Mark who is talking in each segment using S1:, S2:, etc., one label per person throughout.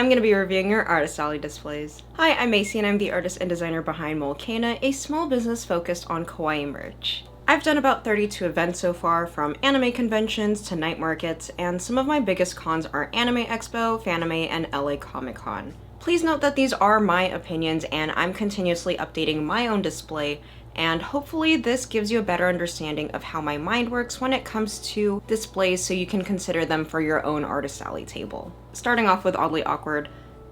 S1: I'm going to be reviewing your artist alley displays. Hi, I'm Macy and I'm the artist and designer behind Mualcaina, a small business focused on kawaii merch. I've done about 32 events so far, from anime conventions to night markets, and some of my biggest cons are Anime Expo, Fanime, and LA Comic Con. Please note that these are my opinions and I'm continuously updating my own display, and hopefully this gives you a better understanding of how my mind works when it comes to displays so you can consider them for your own artist alley table. Starting off with Oddly Awkward.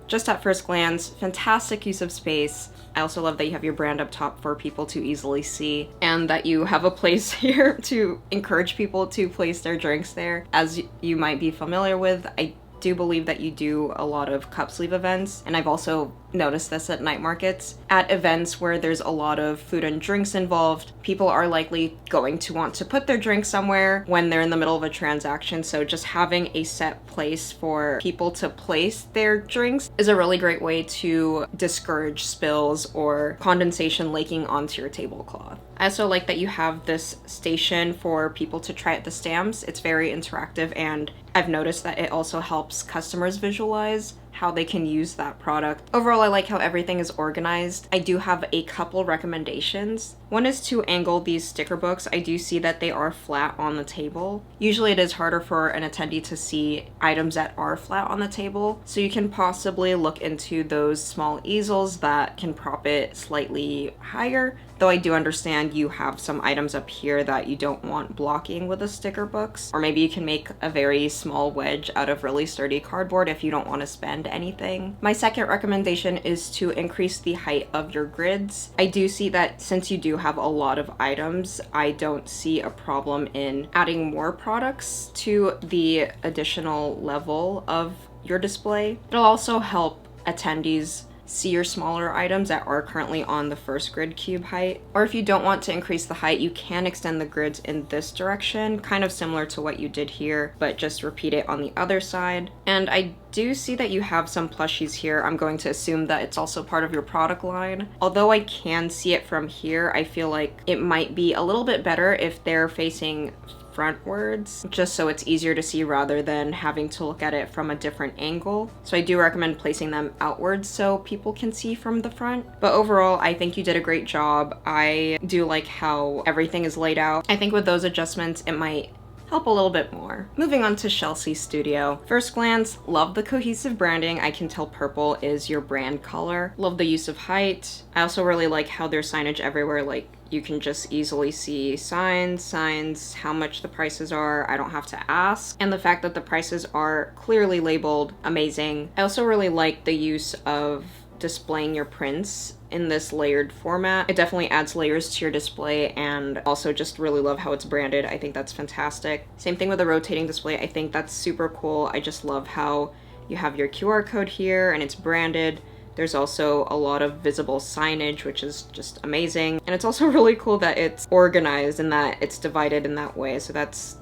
S1: Just at first glance, fantastic use of space. I also love that you have your brand up top for people to easily see, and that you have a place here to encourage people to place their drinks there. As you might be familiar with, I do believe that you do a lot of cup sleeve events, and I've also noticed this at night markets. At events where there's a lot of food and drinks involved, people are likely going to want to put their drink somewhere when they're in the middle of a transaction, so just having a set place for people to place their drinks is a really great way to discourage spills or condensation leaking onto your tablecloth. I also like that you have this station for people to try out the stamps. It's very interactive, and I've noticed that it also helps customers visualize how they can use that product. Overall, I like how everything is organized. I do have a couple recommendations. One is to angle these sticker books. I do see that they are flat on the table. Usually it is harder for an attendee to see items that are flat on the table, so you can possibly look into those small easels that can prop it slightly higher, though I do understand you have some items up here that you don't want blocking with the sticker books. Or maybe you can make a very small wedge out of really sturdy cardboard if you don't want to spend anything. My second recommendation is to increase the height of your grids. I do see that since you do have a lot of items, I don't see a problem in adding more products to the additional level of your display. It'll also help attendees see your smaller items that are currently on the first grid cube height. Or if you don't want to increase the height, you can extend the grids in this direction, kind of similar to what you did here, but just repeat it on the other side. And I do see that you have some plushies here. I'm going to assume that it's also part of your product line. Although I can see it from here, I feel like it might be a little bit better if they're facing frontwards, just so it's easier to see rather than having to look at it from a different angle. So I do recommend placing them outwards so people can see from the front. But overall, I think you did a great job. I do like how everything is laid out. I think with those adjustments, it might help a little bit more. Moving on to Chelsea Studio. First glance, love the cohesive branding. I can tell purple is your brand color. Love the use of height. I also really like how there's signage everywhere, like you can just easily see signs, how much the prices are. I don't have to ask. And the fact that the prices are clearly labeled, amazing. I also really like the use of displaying your prints in this layered format. It definitely adds layers to your display, and also just really love how it's branded. I think that's fantastic. Same thing with the rotating display. I think that's super cool. I just love how you have your QR code here and it's branded. There's also a lot of visible signage, which is just amazing. And it's also really cool that it's organized and that it's divided in that way. So that's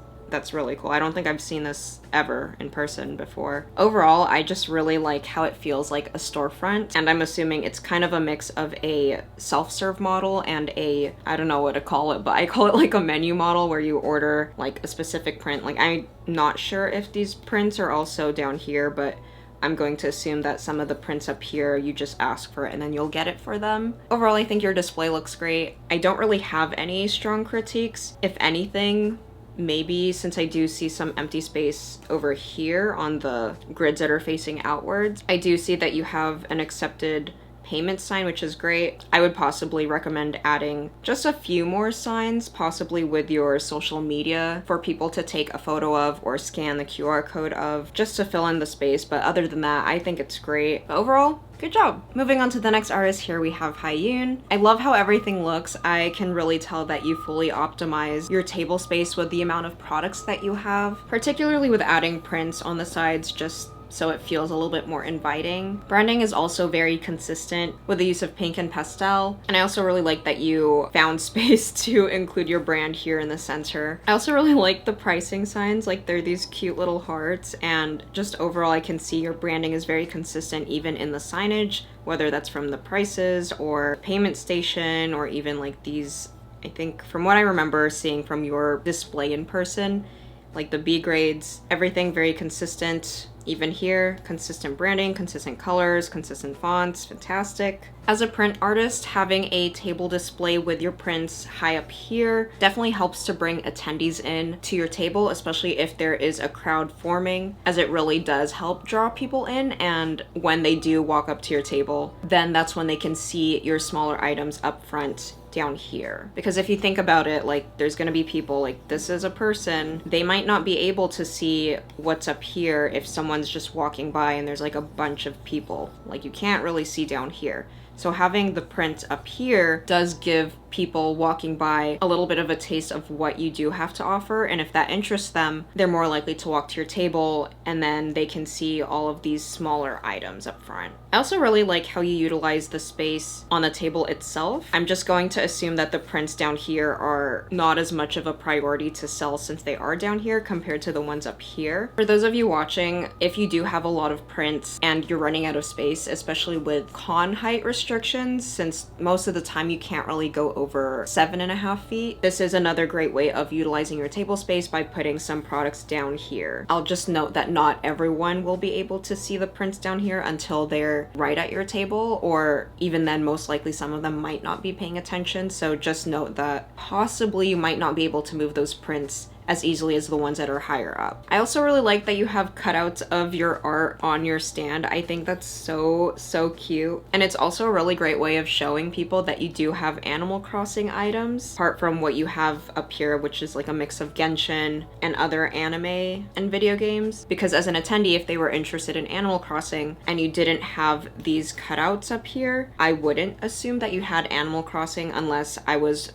S1: really cool. I don't think I've seen this ever in person before. Overall, I just really like how it feels like a storefront, and I'm assuming it's kind of a mix of a self-serve model and a, I don't know what to call it, but I call it like a menu model where you order like a specific print. Like, I'm not sure if these prints are also down here, but I'm going to assume that some of the prints up here, you just ask for it and then you'll get it for them. Overall, I think your display looks great. I don't really have any strong critiques. If anything, maybe since I do see some empty space over here on the grids that are facing outwards, I do see that you have an accepted payment sign, which is great. I would possibly recommend adding just a few more signs, possibly with your social media, for people to take a photo of or scan the QR code of, just to fill in the space. But other than that, I think it's great. But overall, good job. Moving on to the next artist, here we have Hyun. I love how everything looks. I can really tell that you fully optimize your table space with the amount of products that you have, particularly with adding prints on the sides, just so it feels a little bit more inviting. Branding is also very consistent with the use of pink and pastel, and I also really like that you found space to include your brand here in the center. I also really like the pricing signs, like they're these cute little hearts, and just overall I can see your branding is very consistent even in the signage, whether that's from the prices or payment station or even like these, I think from what I remember seeing from your display in person, like the B grades, everything very consistent. Even here, consistent branding, consistent colors, consistent fonts, fantastic. As a print artist, having a table display with your prints high up here definitely helps to bring attendees in to your table, especially if there is a crowd forming, as it really does help draw people in. And when they do walk up to your table, then that's when they can see your smaller items up front down here. Because if you think about it, like there's gonna be people, like this is a person, they might not be able to see what's up here if someone's just walking by and there's like a bunch of people. Like you can't really see down here. So having the print up here does give people walking by a little bit of a taste of what you do have to offer, and if that interests them, they're more likely to walk to your table, and then they can see all of these smaller items up front. I also really like how you utilize the space on the table itself. I'm just going to assume that the prints down here are not as much of a priority to sell since they are down here compared to the ones up here. For those of you watching, if you do have a lot of prints and you're running out of space, especially with con height restrictions, since most of the time you can't really go over 7.5 feet, this is another great way of utilizing your table space by putting some products down here. I'll just note that not everyone will be able to see the prints down here until they're right at your table, or even then most likely some of them might not be paying attention, so just note that possibly you might not be able to move those prints as easily as the ones that are higher up. I also really like that you have cutouts of your art on your stand. I think that's so cute. And it's also a really great way of showing people that you do have Animal Crossing items, apart from what you have up here, which is like a mix of Genshin and other anime and video games. Because as an attendee, if they were interested in Animal Crossing and you didn't have these cutouts up here, I wouldn't assume that you had Animal Crossing unless I was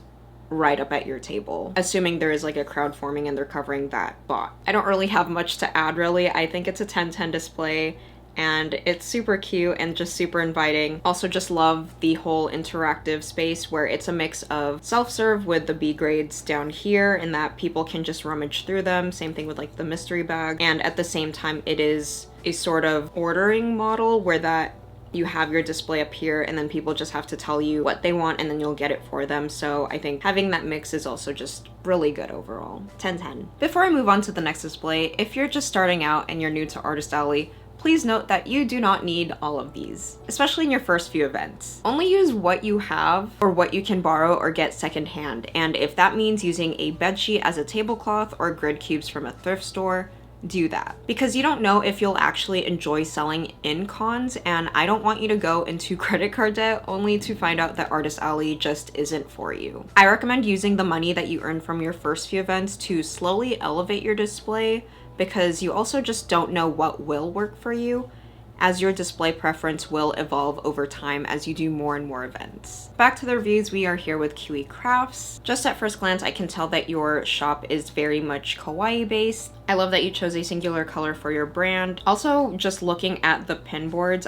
S1: right up at your table, assuming there is like a crowd forming and they're covering that spot. I don't really have much to add really. I think it's a 10/10 display and it's super cute and just super inviting. Also just love the whole interactive space where it's a mix of self-serve with the B grades down here and that people can just rummage through them. Same thing with like the mystery bag. And at the same time, it is a sort of ordering model where that you have your display up here and then people just have to tell you what they want and then you'll get it for them. So I think having that mix is also just really good overall. 10/10. Before I move on to the next display, if you're just starting out and you're new to Artist Alley, please note that you do not need all of these, especially in your first few events. Only use what you have or what you can borrow or get secondhand, and if that means using a bedsheet as a tablecloth or grid cubes from a thrift store, do that. Because you don't know if you'll actually enjoy selling in cons, and I don't want you to go into credit card debt only to find out that Artist Alley just isn't for you. I recommend using the money that you earn from your first few events to slowly elevate your display, because you also just don't know what will work for you, as your display preference will evolve over time as you do more and more events. Back to the reviews, we are here with Kiwi Crafts. Just at first glance, I can tell that your shop is very much kawaii based. I love that you chose a singular color for your brand. Also, just looking at the pin boards,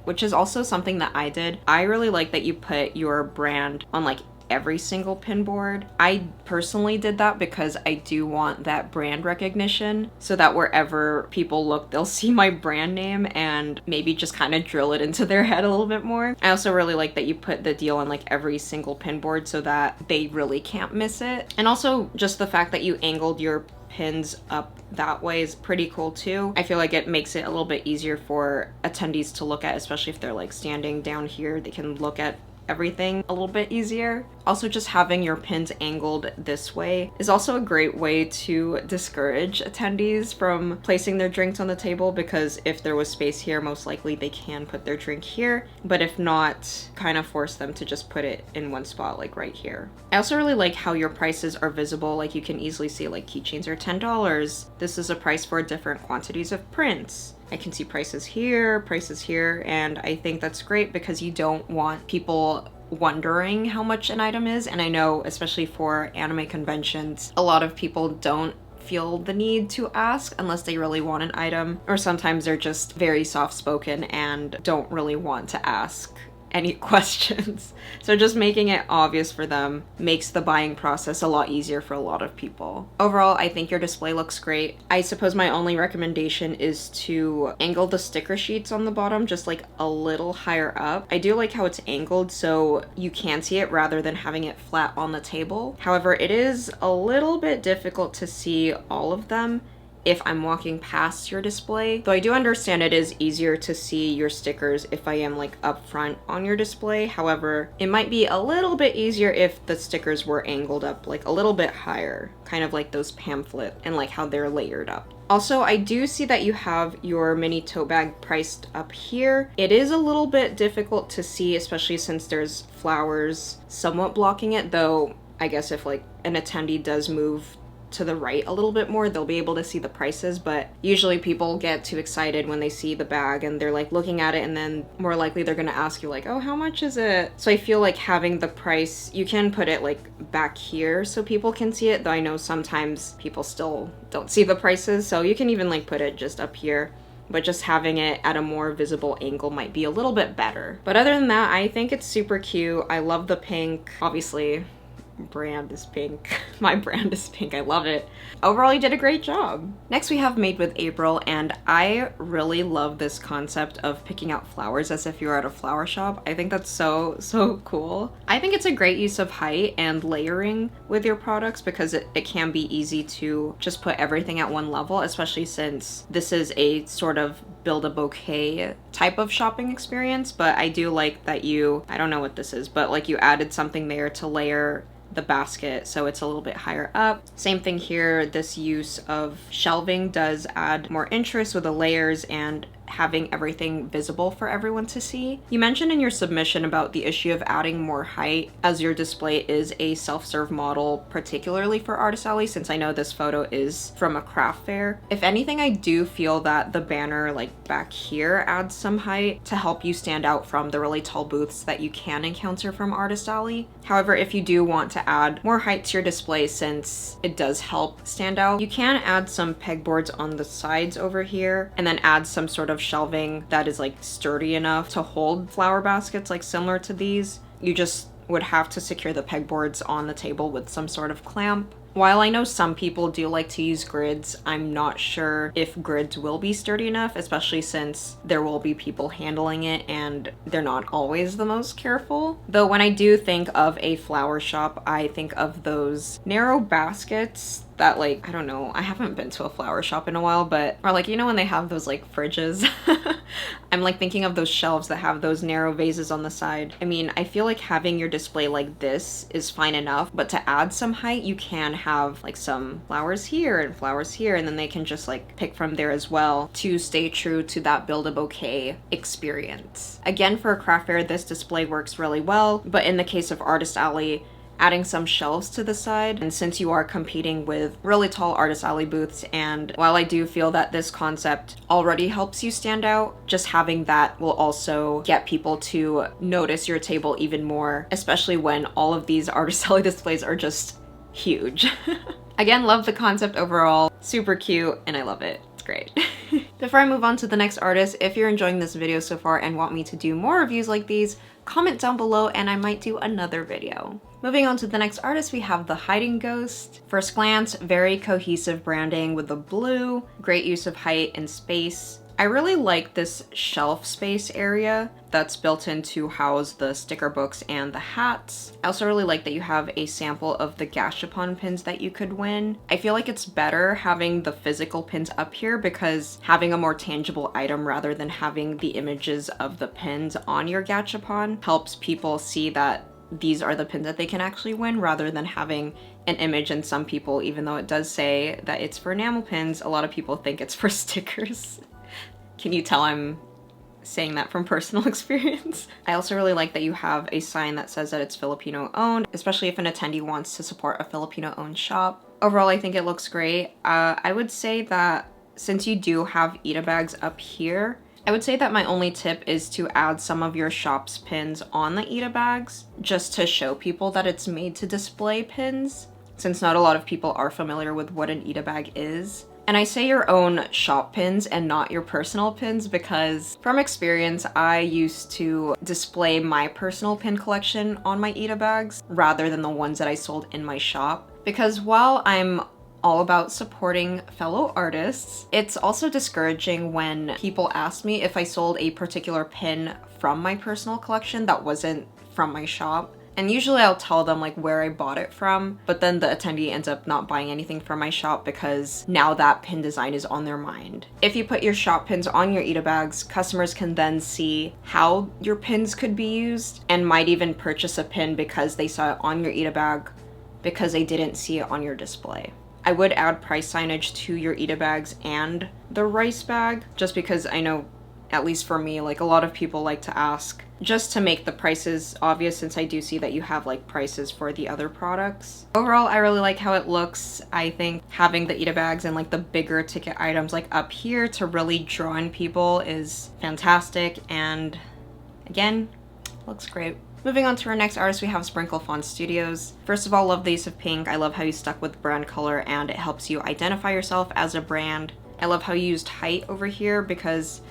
S1: which is also something that I did, I really like that you put your brand on like every single pin board. I personally did that because I do want that brand recognition so that wherever people look, they'll see my brand name and maybe just kind of drill it into their head a little bit more. I also really like that you put the deal on like every single pin board so that they really can't miss it. And also just the fact that you angled your pins up that way is pretty cool too. I feel like it makes it a little bit easier for attendees to look at, especially if they're like standing down here, they can look at everything a little bit easier. Also, just having your pins angled this way is also a great way to discourage attendees from placing their drinks on the table, because if there was space here, most likely they can put their drink here, but if not, kind of force them to just put it in one spot, like right here. I also really like how your prices are visible. Like you can easily see like keychains are $10. This is a price for different quantities of prints. I can see prices here, and I think that's great because you don't want people wondering how much an item is. And I know, especially for anime conventions, a lot of people don't feel the need to ask unless they really want an item, or sometimes they're just very soft-spoken and don't really want to ask any questions. So just making it obvious for them makes the buying process a lot easier for a lot of people. Overall, I think your display looks great. I suppose my only recommendation is to angle the sticker sheets on the bottom just like a little higher up. I do like how it's angled so you can see it rather than having it flat on the table. However, it is a little bit difficult to see all of them if I'm walking past your display. Though I do understand it is easier to see your stickers if I am like up front on your display. However, it might be a little bit easier if the stickers were angled up like a little bit higher, kind of like those pamphlets and like how they're layered up. Also, I do see that you have your mini tote bag priced up here. It is a little bit difficult to see, especially since there's flowers somewhat blocking it, though I guess if like an attendee does move to the right a little bit more, they'll be able to see the prices, but usually people get too excited when they see the bag and they're like looking at it, and then more likely they're gonna ask you like, oh, how much is it? So I feel like having the price, you can put it like back here so people can see it, though I know sometimes people still don't see the prices, so you can even like put it just up here. But just having it at a more visible angle might be a little bit better. But other than that, I think it's super cute. I love the pink. Obviously, brand is pink. My brand is pink. I love it. Overall, you did a great job. Next, we have Made with April, and I really love this concept of picking out flowers as if you were at a flower shop. I think that's so cool. I think it's a great use of height and layering with your products because it can be easy to just put everything at one level, especially since this is a sort of build a bouquet type of shopping experience. But I do like that I don't know what this is, but like you added something there to layer the basket so it's a little bit higher up. Same thing here, this use of shelving does add more interest with the layers and having everything visible for everyone to see. You mentioned in your submission about the issue of adding more height as your display is a self-serve model, particularly for Artist Alley, since I know this photo is from a craft fair. If anything, I do feel that the banner like back here adds some height to help you stand out from the really tall booths that you can encounter from Artist Alley. However, if you do want to add more height to your display, since it does help stand out, you can add some pegboards on the sides over here and then add some sort of shelving that is like sturdy enough to hold flower baskets like similar to these. You just would have to secure the pegboards on the table with some sort of clamp. While I know some people do like to use grids, I'm not sure if grids will be sturdy enough, especially since there will be people handling it and they're not always the most careful. Though when I do think of a flower shop, I think of those narrow baskets that like, I don't know, I haven't been to a flower shop in a while, but, or like, you know when they have those like fridges? I'm like thinking of those shelves that have those narrow vases on the side. I mean, I feel like having your display like this is fine enough, but to add some height, you can have like some flowers here and flowers here, and then they can just like pick from there as well to stay true to that build a bouquet experience. Again, for a craft fair, this display works really well, but in the case of Artist Alley, adding some shelves to the side, and since you are competing with really tall Artist Alley booths, and while I do feel that this concept already helps you stand out, just having that will also get people to notice your table even more, especially when all of these Artist Alley displays are just huge. Again, love the concept overall, super cute, and I love it. It's great. Before I move on to the next artist, if you're enjoying this video so far and want me to do more reviews like these, comment down below and I might do another video. Moving on to the next artist, we have the Hiding Ghost. First glance, very cohesive branding with the blue, great use of height and space. I really like this shelf space area that's built in to house the sticker books and the hats. I also really like that you have a sample of the gashapon pins that you could win. I feel like it's better having the physical pins up here because having a more tangible item rather than having the images of the pins on your gashapon helps people see that these are the pins that they can actually win rather than having an image. And some people, even though it does say that it's for enamel pins, a lot of people think it's for stickers. Can you tell I'm saying that from personal experience? I also really like that you have a sign that says that it's Filipino owned, especially if an attendee wants to support a Filipino owned shop. Overall, I think it looks great. I would say that since you do have Ita bags up here, I would say that my only tip is to add some of your shop's pins on the Ita bags just to show people that it's made to display pins, since not a lot of people are familiar with what an Ita bag is. And I say your own shop pins and not your personal pins because from experience, I used to display my personal pin collection on my Ita bags rather than the ones that I sold in my shop. Because while I'm all about supporting fellow artists, it's also discouraging when people ask me if I sold a particular pin from my personal collection that wasn't from my shop. And usually I'll tell them like where I bought it from, but then the attendee ends up not buying anything from my shop because now that pin design is on their mind. If you put your shop pins on your Ita bags, customers can then see how your pins could be used and might even purchase a pin because they saw it on your Ita bag because they didn't see it on your display. I would add price signage to your Ita bags and the rice bag, just because I know, at least for me, like a lot of people like to ask just to make the prices obvious, since I do see that you have like prices for the other products. Overall, I really like how it looks. I think having the Ita bags and like the bigger ticket items like up here to really draw in people is fantastic, and again, looks great. Moving on to our next artist, we have Sprinkle Fawn Studios. First of all, love the use of pink. I love how you stuck with brand color and it helps you identify yourself as a brand. I love how you used height over here because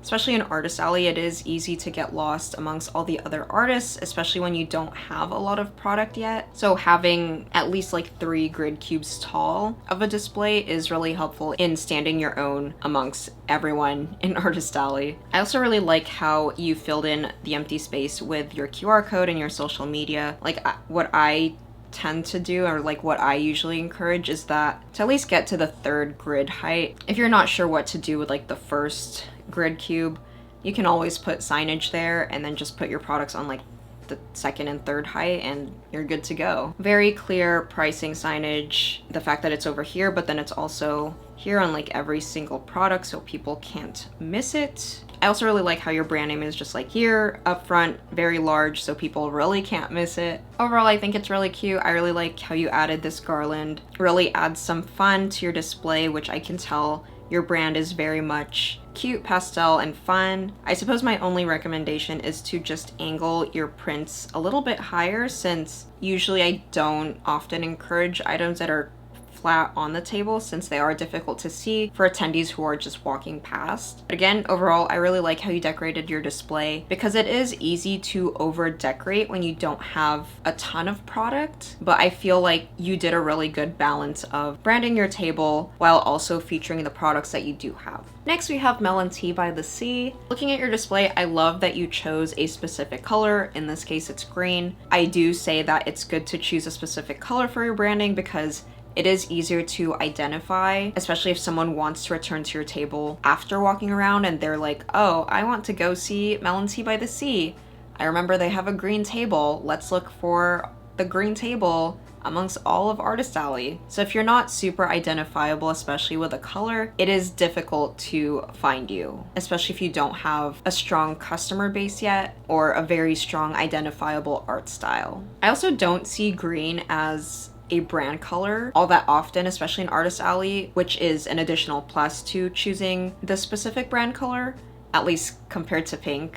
S1: especially in Artist Alley, it is easy to get lost amongst all the other artists, especially when you don't have a lot of product yet. So having at least like 3 grid cubes tall of a display is really helpful in standing your own amongst everyone in Artist Alley. I also really like how you filled in the empty space with your QR code and your social media. Like what I tend to do, or like what I usually encourage, is that to at least get to the 3rd grid height. If you're not sure what to do with like the 1st grid cube, you can always put signage there and then just put your products on like the 2nd and 3rd height and you're good to go. Very clear pricing signage. The fact that it's over here, but then it's also here on like every single product so people can't miss it. I also really like how your brand name is just like here up front, very large, so people really can't miss it. Overall, I think it's really cute. I really like how you added this garland. Really adds some fun to your display, which I can tell your brand is very much cute, pastel, and fun. I suppose my only recommendation is to just angle your prints a little bit higher, since usually I don't often encourage items that are flat on the table, since they are difficult to see for attendees who are just walking past. But again, overall, I really like how you decorated your display because it is easy to over decorate when you don't have a ton of product, but I feel like you did a really good balance of branding your table while also featuring the products that you do have. Next, we have Melon Tea by the Sea. Looking at your display, I love that you chose a specific color. In this case, it's green. I do say that it's good to choose a specific color for your branding because it is easier to identify, especially if someone wants to return to your table after walking around and they're like, oh, I want to go see Melon Tea by the Sea. I remember they have a green table. Let's look for the green table amongst all of Artist Alley. So if you're not super identifiable, especially with a color, it is difficult to find you, especially if you don't have a strong customer base yet or a very strong identifiable art style. I also don't see green as a brand color all that often, especially in Artist Alley, which is an additional plus to choosing the specific brand color, at least compared to pink.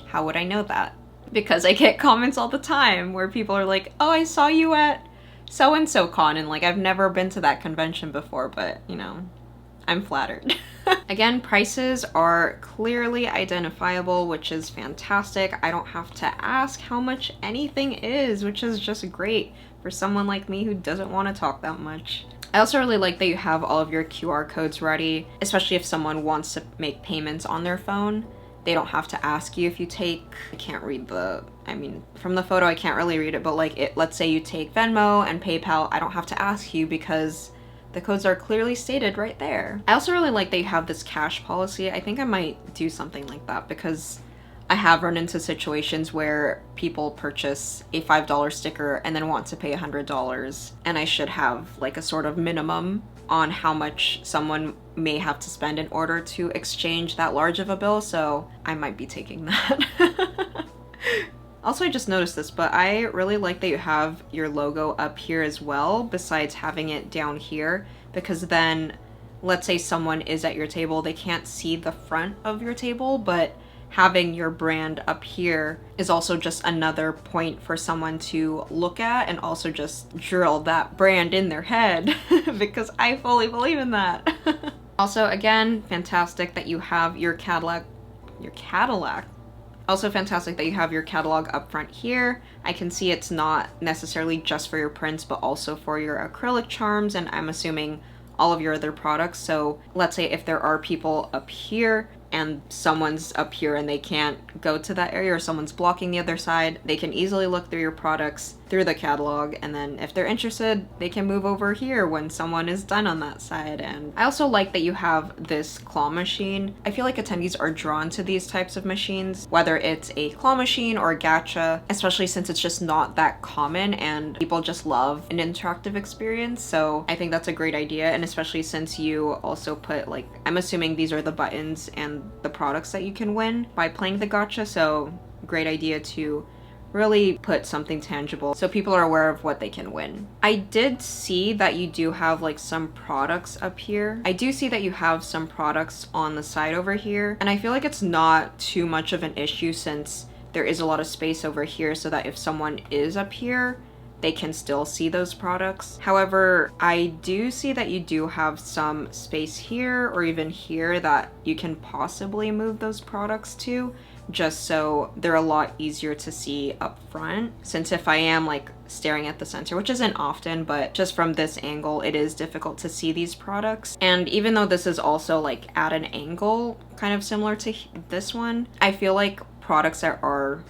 S1: How would I know that? Because I get comments all the time where people are like, oh, I saw you at so-and-so con, and like I've never been to that convention before, but you know, I'm flattered. Again, prices are clearly identifiable, which is fantastic. I don't have to ask how much anything is, which is just great for someone like me who doesn't want to talk that much. I also really like that you have all of your QR codes ready, especially if someone wants to make payments on their phone. They don't have to ask you if you take, I can't read the, I mean, from the photo I can't really read it, but like let's say you take Venmo and PayPal, I don't have to ask you because the codes are clearly stated right there. I also really like that you have this cash policy. I think I might do something like that because I have run into situations where people purchase a $5 sticker and then want to pay $100, and I should have like a sort of minimum on how much someone may have to spend in order to exchange that large of a bill, so I might be taking that. Also, I just noticed this, but I really like that you have your logo up here as well, besides having it down here, because then let's say someone is at your table, they can't see the front of your table, but having your brand up here is also just another point for someone to look at and also just drill that brand in their head because I fully believe in that. Also, again, fantastic that you have your Cadillac. Also fantastic that you have your catalog up front here. I can see it's not necessarily just for your prints, but also for your acrylic charms, and I'm assuming all of your other products. So let's say if there are people up here and someone's up here and they can't go to that area, or someone's blocking the other side, they can easily look through your products through the catalog, and then if they're interested, they can move over here when someone is done on that side. And I also like that you have this claw machine. I feel like attendees are drawn to these types of machines, whether it's a claw machine or a gacha, especially since it's just not that common and people just love an interactive experience. So I think that's a great idea, and especially since you also put, like, I'm assuming these are the buttons and the products that you can win by playing the gacha, so great idea to really put something tangible so people are aware of what they can win. I did see that you do have like some products up here. I do see that you have some products on the side over here, and I feel like it's not too much of an issue since there is a lot of space over here so that if someone is up here, they can still see those products. However, I do see that you do have some space here or even here that you can possibly move those products to, just so they're a lot easier to see up front. Since if I am like staring at the center, which isn't often, but just from this angle, it is difficult to see these products. And even though this is also like at an angle, kind of similar to this one, I feel like products that are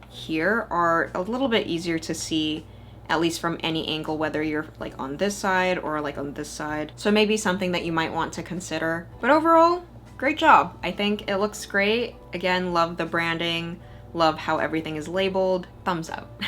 S1: here are a little bit easier to see, at least from any angle, whether you're like on this side or like on this side. So maybe something that you might want to consider. But overall, great job. I think it looks great. Again, love the branding, love how everything is labeled. Thumbs up.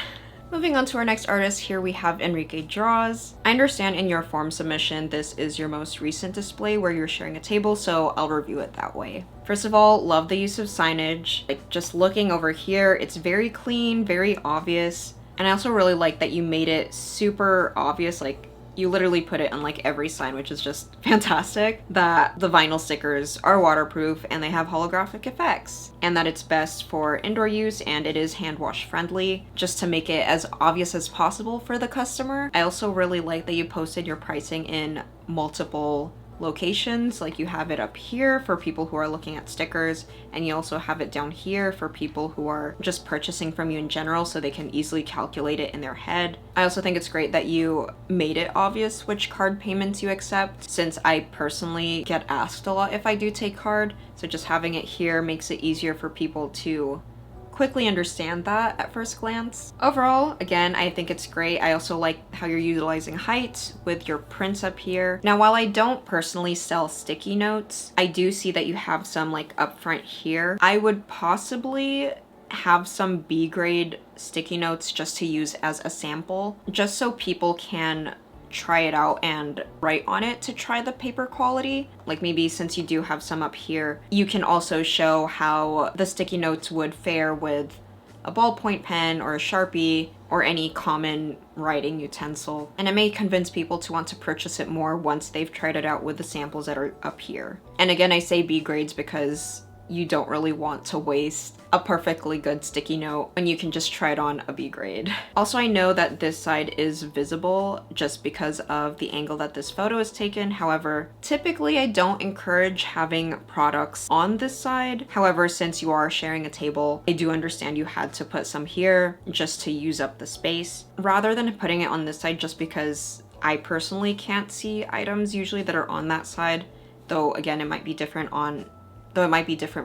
S1: Moving on to our next artist, here we have Enrique Draws. I understand in your form submission, this is your most recent display where you're sharing a table, so I'll review it that way. First of all, love the use of signage. Like, just looking over here, it's very clean, very obvious. And I also really like that you made it super obvious, like you literally put it on like every sign, which is just fantastic, that the vinyl stickers are waterproof and they have holographic effects, and that it's best for indoor use and it is hand wash friendly, just to make it as obvious as possible for the customer. I also really like that you posted your pricing in multiple locations, like you have it up here for people who are looking at stickers, and you also have it down here for people who are just purchasing from you in general, so they can easily calculate it in their head. I also think it's great that you made it obvious which card payments you accept, since I personally get asked a lot if I do take card, so just having it here makes it easier for people to quickly understand that at first glance. Overall, again, I think it's great. I also like how you're utilizing height with your prints up here. Now, while I don't personally sell sticky notes, I do see that you have some like up front here. I would possibly have some B grade sticky notes just to use as a sample, just so people can try it out and write on it to try the paper quality. Like maybe since you do have some up here, you can also show how the sticky notes would fare with a ballpoint pen or a Sharpie or any common writing utensil. And it may convince people to want to purchase it more once they've tried it out with the samples that are up here. And again, I say B grades because you don't really want to waste a perfectly good sticky note when you can just try it on a B grade. Also, I know that this side is visible just because of the angle that this photo is taken. However, typically I don't encourage having products on this side. However, since you are sharing a table, I do understand you had to put some here just to use up the space, rather than putting it on this side just because I personally can't see items usually that are on that side. Though again, it might be different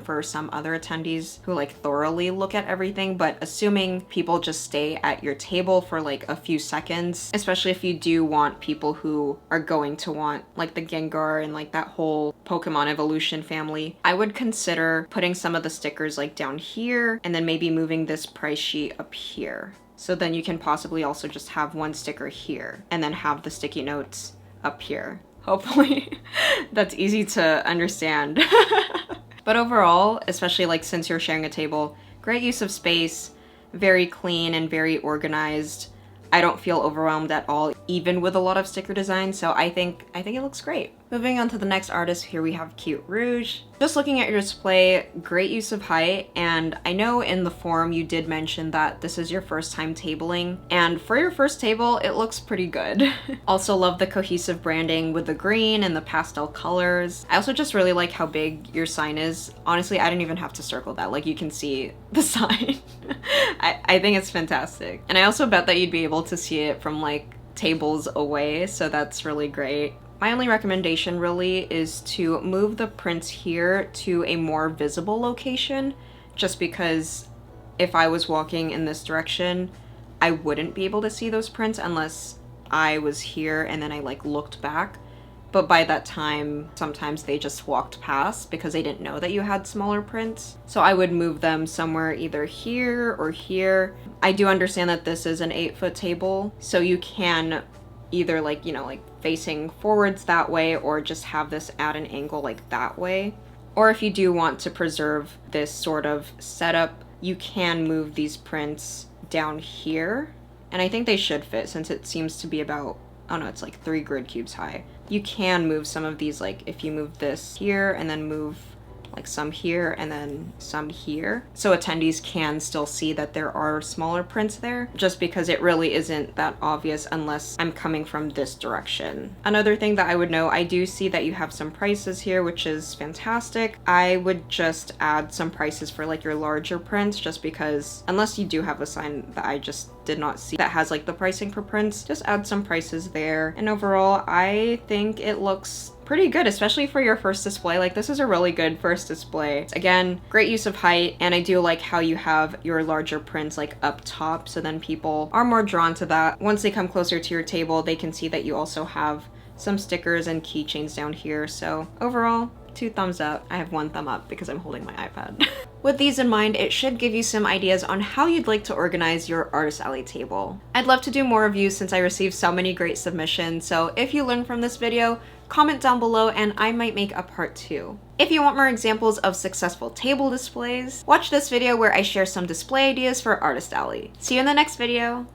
S1: for some other attendees who like thoroughly look at everything, but assuming people just stay at your table for like a few seconds, especially if you do want people who are going to want like the Gengar and like that whole Pokemon evolution family, I would consider putting some of the stickers like down here and then maybe moving this price sheet up here. So then you can possibly also just have one sticker here and then have the sticky notes up here. Hopefully that's easy to understand. But overall, especially like since you're sharing a table, great use of space, very clean and very organized. I don't feel overwhelmed at all, even with a lot of sticker design, so I think it looks great. Moving on to the next artist, here we have cute Rouge. Just looking at your display, great use of height, and I know in the forum you did mention that this is your first time tabling, and for your first table, it looks pretty good. Also love the cohesive branding with the green and the pastel colors. I also just really like how big your sign is. Honestly, I didn't even have to circle that, like you can see the sign. I think it's fantastic. And I also bet that you'd be able to see it from like tables away, so that's really great. My only recommendation really is to move the prints here to a more visible location, just because if I was walking in this direction, I wouldn't be able to see those prints unless I was here and then I like looked back. But by that time, sometimes they just walked past because they didn't know that you had smaller prints. So I would move them somewhere either here or here. I do understand that this is an 8-foot table, so you can either like, you know, like facing forwards that way or just have this at an angle like that way. Or if you do want to preserve this sort of setup, you can move these prints down here. And I think they should fit since it seems to be about, oh no, it's like 3 grid cubes high. You can move some of these, like if you move this here and then move like some here and then some here, so attendees can still see that there are smaller prints there, just because it really isn't that obvious unless I'm coming from this direction. Another thing that I would know, I do see that you have some prices here, which is fantastic. I would just add some prices for like your larger prints, just because unless you do have a sign that I just did not see that has like the pricing for prints, just add some prices there. And overall, I think it looks pretty good, especially for your first display. Like this is a really good first display. Again, great use of height, and I do like how you have your larger prints like up top, so then people are more drawn to that. Once they come closer to your table, they can see that you also have some stickers and keychains down here. So overall, 2 thumbs up. I have 1 thumb up because I'm holding my iPad. With these in mind, it should give you some ideas on how you'd like to organize your Artist Alley table. I'd love to do more reviews since I received so many great submissions, so if you learned from this video, comment down below and I might make a part 2. If you want more examples of successful table displays, watch this video where I share some display ideas for Artist Alley. See you in the next video!